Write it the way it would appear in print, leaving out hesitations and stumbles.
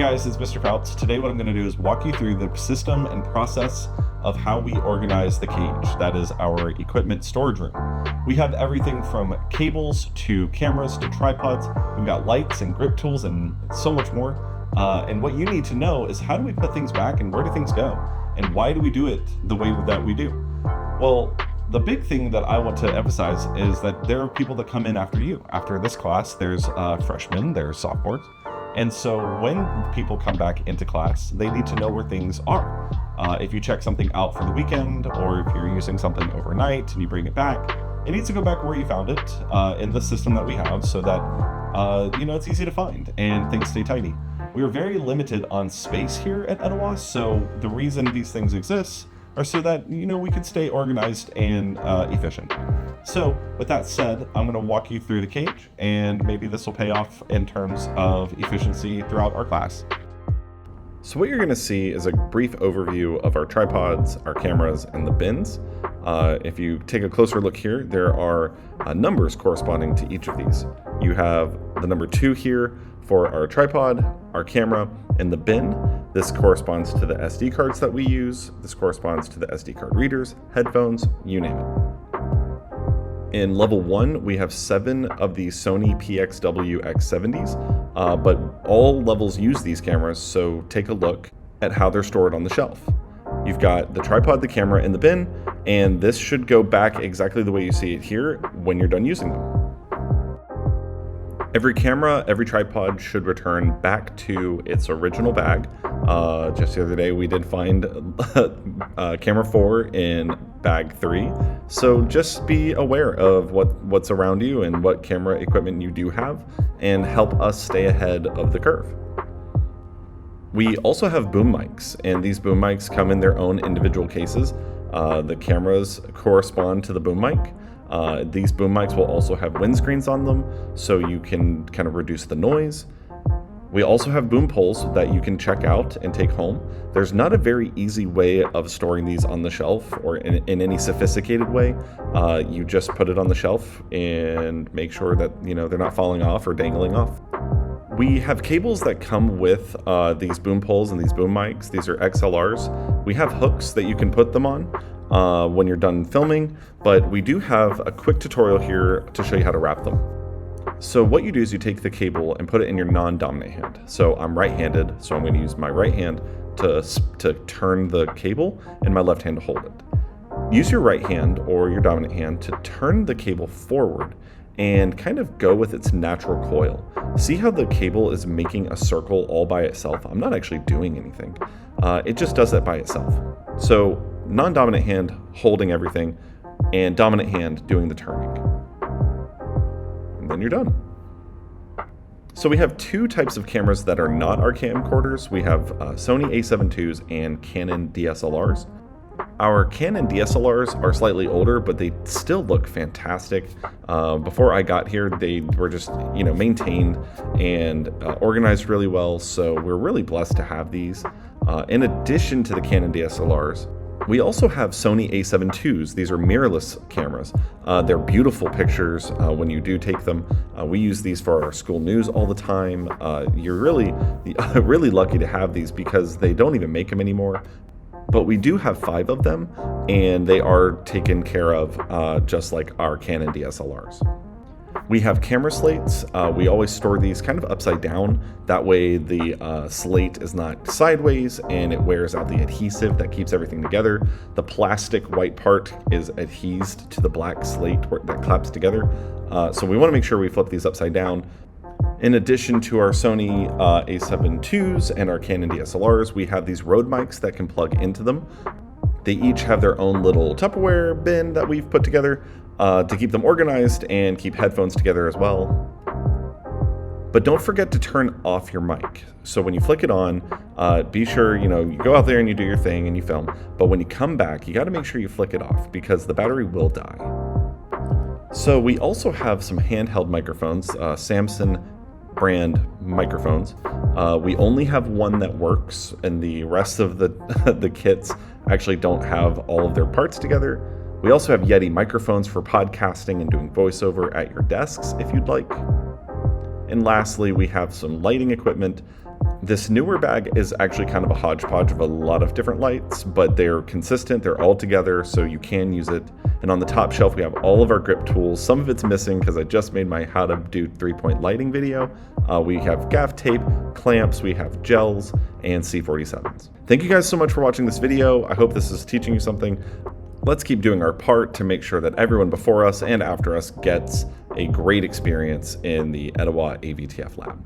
guys, it's Mr. Krauts. Today what I'm going to do is walk you through the system and process of how we organize the cage. That is our equipment storage room. We have everything from cables to cameras to tripods. We've got lights and grip tools and so much more. And what you need to know is how do we put things back and where do things go? And why do we do it the way that we do? Well, the big thing that I want to emphasize is that there are people that come in after you. After this class, there's freshmen, there's sophomores. And so when people come back into class, they need to know where things are. If you check something out for the weekend, or if you're using something overnight and you bring it back, it needs to go back where you found it in the system that we have so that it's easy to find and things stay tidy. We are very limited on space here at EDAWAS, so the reason these things exist are so that we can stay organized and efficient. So with that said, I'm going to walk you through the cage, and maybe this will pay off in terms of efficiency throughout our class. So what you're going to see is a brief overview of our tripods, our cameras, and the bins. If you take a closer look here, there are numbers corresponding to each of these. You have the number 2 here for our tripod, our camera, and the bin. This corresponds to the SD cards that we use. This corresponds to the SD card readers, headphones, you name it. In level 1, we have 7 of the Sony PXW X70s, but all levels use these cameras, so take a look at how they're stored on the shelf. You've got the tripod, the camera, and the bin, and this should go back exactly the way you see it here when you're done using them. Every camera, every tripod should return back to its original bag. Just the other day we did find camera 4 in bag 3. So just be aware of what's around you and what camera equipment you do have, and help us stay ahead of the curve. We also have boom mics, and these boom mics come in their own individual cases. The cameras correspond to the boom mic. These boom mics will also have windscreens on them, so you can kind of reduce the noise. We also have boom poles that you can check out and take home. There's not a very easy way of storing these on the shelf or in any sophisticated way. You just put it on the shelf and make sure that they're not falling off or dangling off. We have cables that come with these boom poles and these boom mics. These are XLRs. We have hooks that you can put them on when you're done filming, but we do have a quick tutorial here to show you how to wrap them. So what you do is you take the cable and put it in your non-dominant hand. So I'm right-handed, so I'm going to use my right hand to turn the cable and my left hand to hold it. Use your right hand or your dominant hand to turn the cable forward and kind of go with its natural coil. See how the cable is making a circle all by itself? I'm not actually doing anything. It just does that by itself. So non-dominant hand holding everything and dominant hand doing the turning. And then you're done. So we have 2 types of cameras that are not our camcorders. We have Sony A7 IIs and Canon DSLRs. Our Canon DSLRs are slightly older, but they still look fantastic. Before I got here, they were just maintained and organized really well, so we're really blessed to have these. In addition to the Canon DSLRs, we also have Sony A7 IIs. These are mirrorless cameras. They're beautiful pictures when you do take them. We use these for our school news all the time. You're really lucky to have these because they don't even make them anymore. But we do have 5 of them, and they are taken care of just like our Canon DSLRs. We have camera slates. We always store these kind of upside down. That way the slate is not sideways and it wears out the adhesive that keeps everything together. The plastic white part is adhesed to the black slate that claps together. So we want to make sure we flip these upside down. In addition to our Sony A7 IIs and our Canon DSLRs, we have these Rode mics that can plug into them. They each have their own little Tupperware bin that we've put together to keep them organized and keep headphones together as well. But don't forget to turn off your mic. So when you flick it on, be sure, you go out there and you do your thing and you film. But when you come back, you got to make sure you flick it off because the battery will die. So we also have some handheld microphones, Samson brand microphones. We only have one that works, and the rest of the kits actually don't have all of their parts together. We also have Yeti microphones for podcasting and doing voiceover at your desks if you'd like. And lastly, we have some lighting equipment This newer bag is actually kind of a hodgepodge of a lot of different lights, but they're consistent, they're all together, so you can use it. And on the top shelf, we have all of our grip tools. Some of it's missing because I just made my how to do 3-point lighting video. We have gaff tape, clamps, we have gels, and C47s. Thank you guys so much for watching this video. I hope this is teaching you something. Let's keep doing our part to make sure that everyone before us and after us gets a great experience in the Etowah AVTF lab.